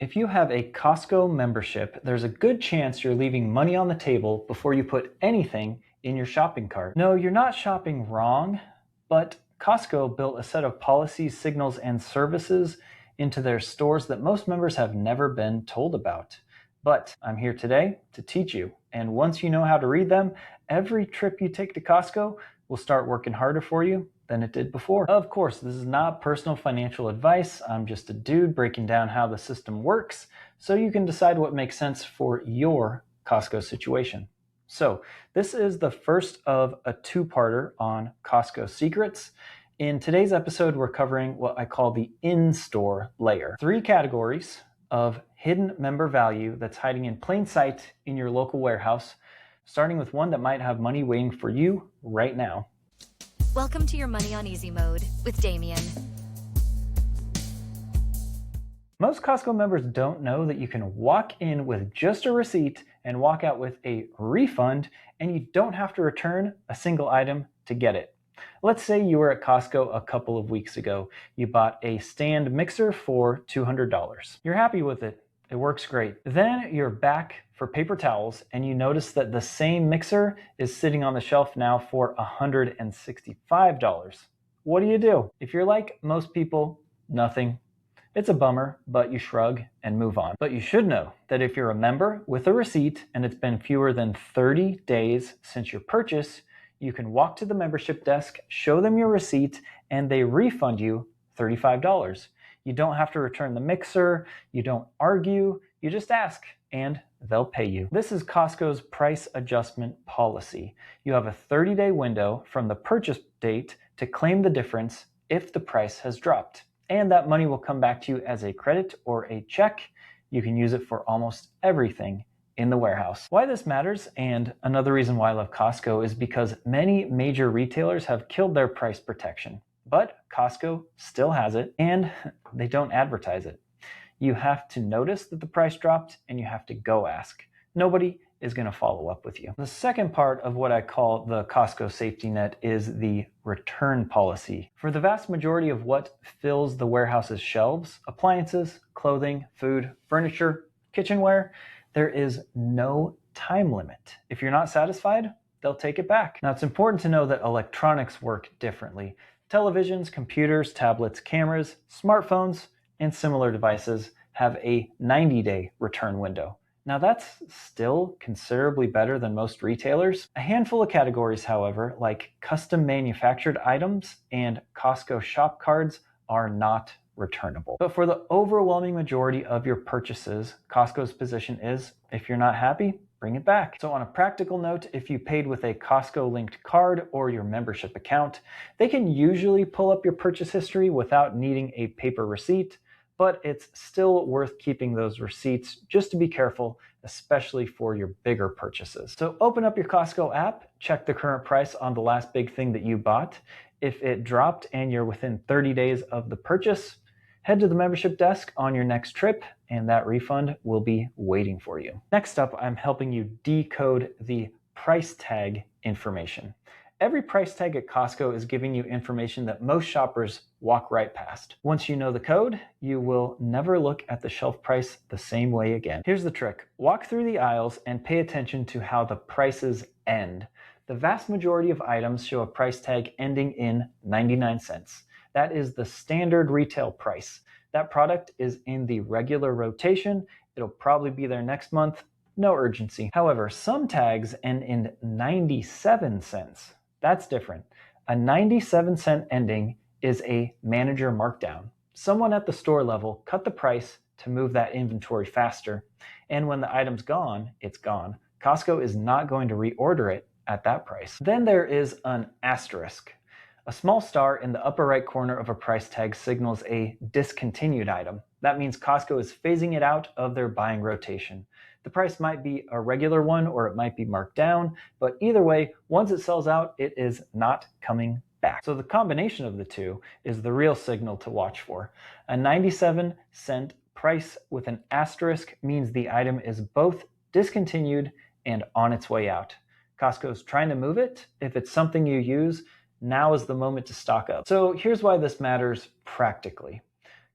If you have a Costco membership, there's a good chance you're leaving money on the table before you put anything in your shopping cart. No, you're not shopping wrong, but Costco built a set of policies, signals, and services into their stores that most members have never been told about. But I'm here today to teach you. And once you know how to read them, every trip you take to Costco will start working harder for you than it did before. Of course, this is not personal financial advice. I'm just a dude breaking down how the system works so you can decide what makes sense for your Costco situation. So this is the first of a two-parter on Costco secrets. In today's episode, we're covering what I call the in-store layer. 3 categories of hidden member value that's hiding in plain sight in your local warehouse, starting with one that might have money waiting for you right now. Welcome to your Money on Easy mode with Damien. Most Costco members don't know that you can walk in with just a receipt and walk out with a refund, and you don't have to return a single item to get it. Let's say you were at Costco a couple of weeks ago. You bought a stand mixer for $200. You're happy with it. It works great. Then you're back for paper towels and you notice that the same mixer is sitting on the shelf now for $165. What do? If you're like most people, nothing. It's a bummer, but you shrug and move on. But you should know that if you're a member with a receipt and it's been fewer than 30 days since your purchase, you can walk to the membership desk, show them your receipt, and they refund you $35. You don't have to return the mixer, you don't argue, you just ask, and they'll pay you. This is Costco's price adjustment policy. You have a 30-day window from the purchase date to claim the difference if the price has dropped. And that money will come back to you as a credit or a check. You can use it for almost everything in the warehouse. Why this matters, and another reason why I love Costco, is because many major retailers have killed their price protection. But Costco still has it, and they don't advertise it. You have to notice that the price dropped, and you have to go ask. Nobody is going to follow up with you. The second part of what I call the Costco safety net is the return policy. For the vast majority of what fills the warehouse's shelves, appliances, clothing, food, furniture, kitchenware, there is no time limit. If you're not satisfied, they'll take it back. Now, it's important to know that electronics work differently. Televisions, computers, tablets, cameras, smartphones, and similar devices have a 90-day return window. Now that's still considerably better than most retailers. A handful of categories, however, like custom manufactured items and Costco shop cards, are not returnable. But for the overwhelming majority of your purchases, Costco's position is, if you're not happy, bring it back. So on a practical note, if you paid with a Costco linked card or your membership account, they can usually pull up your purchase history without needing a paper receipt, but it's still worth keeping those receipts just to be careful, especially for your bigger purchases. So open up your Costco app, check the current price on the last big thing that you bought. If it dropped and you're within 30 days of the purchase, head to the membership desk on your next trip, and that refund will be waiting for you. Next up, I'm helping you decode the price tag information. Every price tag at Costco is giving you information that most shoppers walk right past. Once you know the code, you will never look at the shelf price the same way again. Here's the trick. Walk through the aisles and pay attention to how the prices end. The vast majority of items show a price tag ending in 99 cents. That is the standard retail price. That product is in the regular rotation. It'll probably be there next month. No urgency. However, some tags end in 97 cents. That's different. A 97-cent ending is a manager markdown. Someone at the store level cut the price to move that inventory faster, and when the item's gone, it's gone. Costco is not going to reorder it at that price. Then there is an asterisk. A small star in the upper right corner of a price tag signals a discontinued item. That means Costco is phasing it out of their buying rotation. The price might be a regular one or it might be marked down, but either way, once it sells out, it is not coming back. So the combination of the two is the real signal to watch for. A 97-cent price with an asterisk means the item is both discontinued and on its way out. Costco's trying to move it. If it's something you use, now is the moment to stock up. So here's why this matters practically.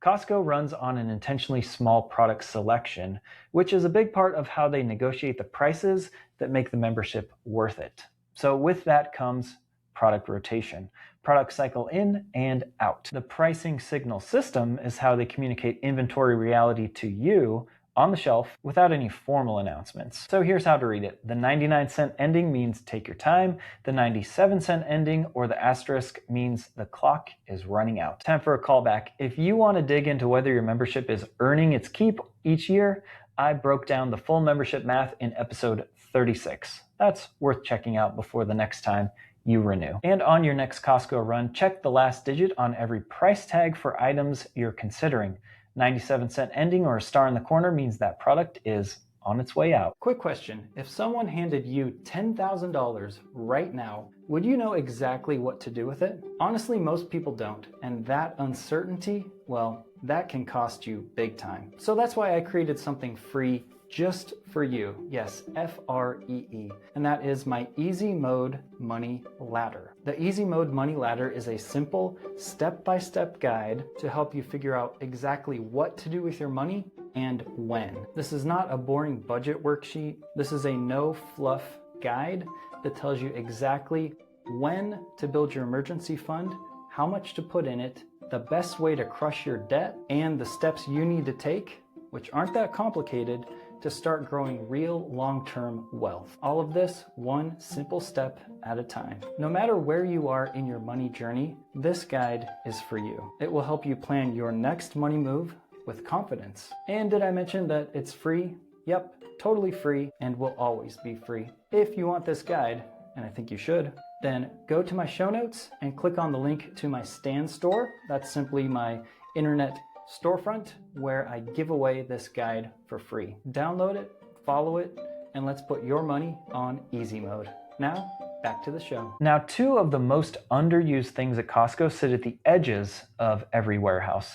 Costco runs on an intentionally small product selection, which is a big part of how they negotiate the prices that make the membership worth it. So with that comes product rotation. Products cycle in and out. The pricing signal system is how they communicate inventory reality to you on the shelf without any formal announcements. So here's how to read it. The 99-cent ending means take your time. The 97-cent ending or the asterisk means the clock is running out. Time for a callback. If you want to dig into whether your membership is earning its keep each year, I broke down the full membership math in episode 36. That's worth checking out before the next time you renew. And on your next Costco run, check the last digit on every price tag for items you're considering. 97-cent ending or a star in the corner means that product is on its way out. Quick question. If someone handed you $10,000 right now, would you know exactly what to do with it? Honestly, most people don't. And that uncertainty, well, that can cost you big time. So that's why I created something free just for you. Yes, F-R-E-E. And that is my Easy Mode Money Ladder. The Easy Mode Money Ladder is a simple step-by-step guide to help you figure out exactly what to do with your money and when. This is not a boring budget worksheet. This is a no fluff guide that tells you exactly when to build your emergency fund, how much to put in it, the best way to crush your debt, and the steps you need to take, which aren't that complicated, to start growing real long-term wealth. All of this one simple step at a time. No matter where you are in your money journey, this guide is for you. It will help you plan your next money move with confidence. And did I mention that it's free? Yep, totally free and will always be free. If you want this guide, and I think you should, then go to my show notes and click on the link to my Stan store. That's simply my internet storefront where I give away this guide for free. Download it, follow it, and let's put your money on easy mode. Now, back to the show. Now, two of the most underused things at Costco sit at the edges of every warehouse,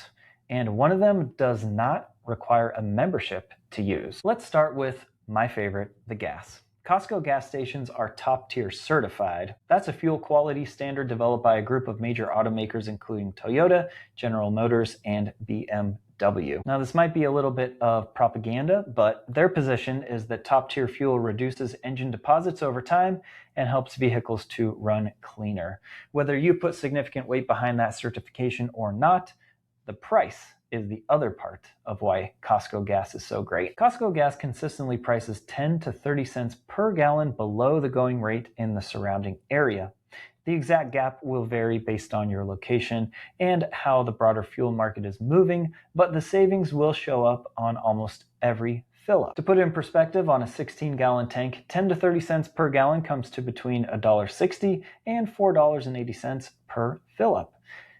and one of them does not require a membership to use. Let's start with my favorite, the gas. Costco gas stations are top tier certified. That's a fuel quality standard developed by a group of major automakers including Toyota, General Motors, and BMW. Now this might be a little bit of propaganda, but their position is that top tier fuel reduces engine deposits over time and helps vehicles to run cleaner. Whether you put significant weight behind that certification or not, the price is the other part of why Costco gas is so great. Costco gas consistently prices 10 to 30 cents per gallon below the going rate in the surrounding area. The exact gap will vary based on your location and how the broader fuel market is moving, but the savings will show up on almost every fill-up. To put it in perspective, on a 16-gallon tank, 10 to 30 cents per gallon comes to between $1.60 and $4.80 per fill-up.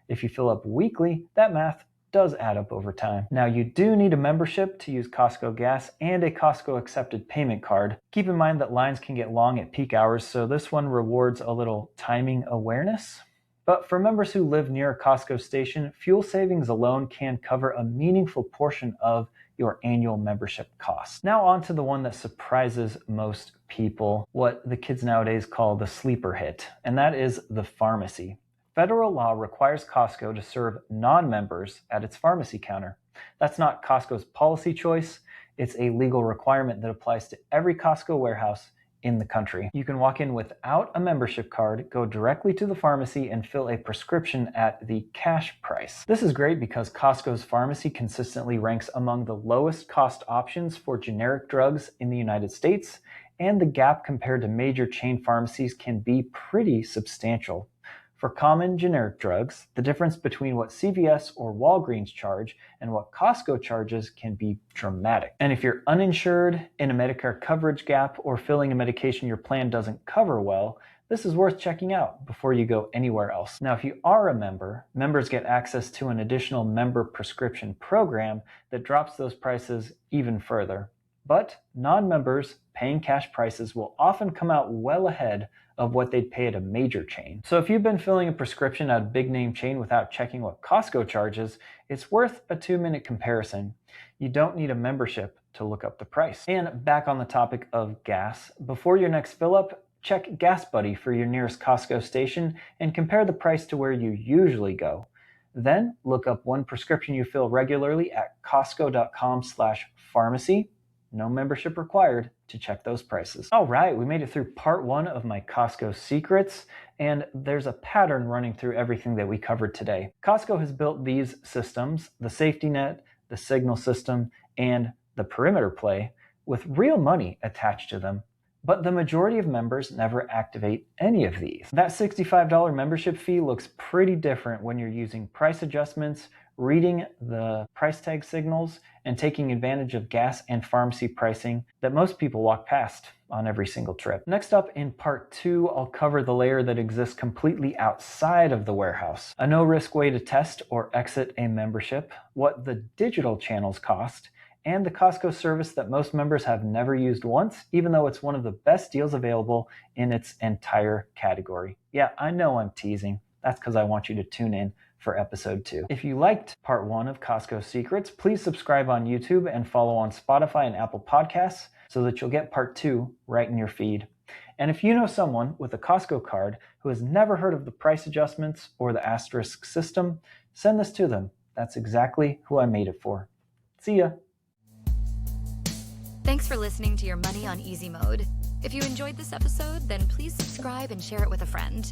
If you fill up weekly, that math does add up over time. Now, you do need a membership to use Costco gas and a Costco accepted payment card. Keep in mind that lines can get long at peak hours, so this one rewards a little timing awareness. But for members who live near a Costco station, fuel savings alone can cover a meaningful portion of your annual membership costs. Now on to the one that surprises most people, what the kids nowadays call the sleeper hit, and that is the pharmacy. Federal law requires Costco to serve non-members at its pharmacy counter. That's not Costco's policy choice. It's a legal requirement that applies to every Costco warehouse in the country. You can walk in without a membership card, go directly to the pharmacy, and fill a prescription at the cash price. This is great because Costco's pharmacy consistently ranks among the lowest cost options for generic drugs in the United States, and the gap compared to major chain pharmacies can be pretty substantial. For common generic drugs, the difference between what CVS or Walgreens charge and what Costco charges can be dramatic. And if you're uninsured, in a Medicare coverage gap, or filling a medication your plan doesn't cover well, this is worth checking out before you go anywhere else. Now, if you are a member, members get access to an additional member prescription program that drops those prices even further. But non-members paying cash prices will often come out well ahead of what they'd pay at a major chain. So if you've been filling a prescription at a big name chain without checking what Costco charges, it's worth a 2-minute comparison. You don't need a membership to look up the price. And back on the topic of gas, before your next fill up, check Gas Buddy for your nearest Costco station and compare the price to where you usually go. Then look up one prescription you fill regularly at costco.com/pharmacy. No membership required to check those prices. All right, we made it through part 1 of my Costco secrets, and there's a pattern running through everything that we covered today. Costco has built these systems, the safety net, the signal system, and the perimeter play, with real money attached to them. But the majority of members never activate any of these. That $65 membership fee looks pretty different when you're using price adjustments, reading the price tag signals, and taking advantage of gas and pharmacy pricing that most people walk past on every single trip. Next up in part 2, I'll cover the layer that exists completely outside of the warehouse, a no-risk way to test or exit a membership, what the digital channels cost, and the Costco service that most members have never used once, even though it's one of the best deals available in its entire category. Yeah, I know I'm teasing. That's because I want you to tune in for episode 2. If you liked part 1 of Costco Secrets, please subscribe on YouTube and follow on Spotify and Apple Podcasts so that you'll get part 2 right in your feed. And if you know someone with a Costco card who has never heard of the price adjustments or the asterisk system, send this to them. That's exactly who I made it for. See ya. Thanks for listening to Your Money on Easy Mode. If you enjoyed this episode, then please subscribe and share it with a friend.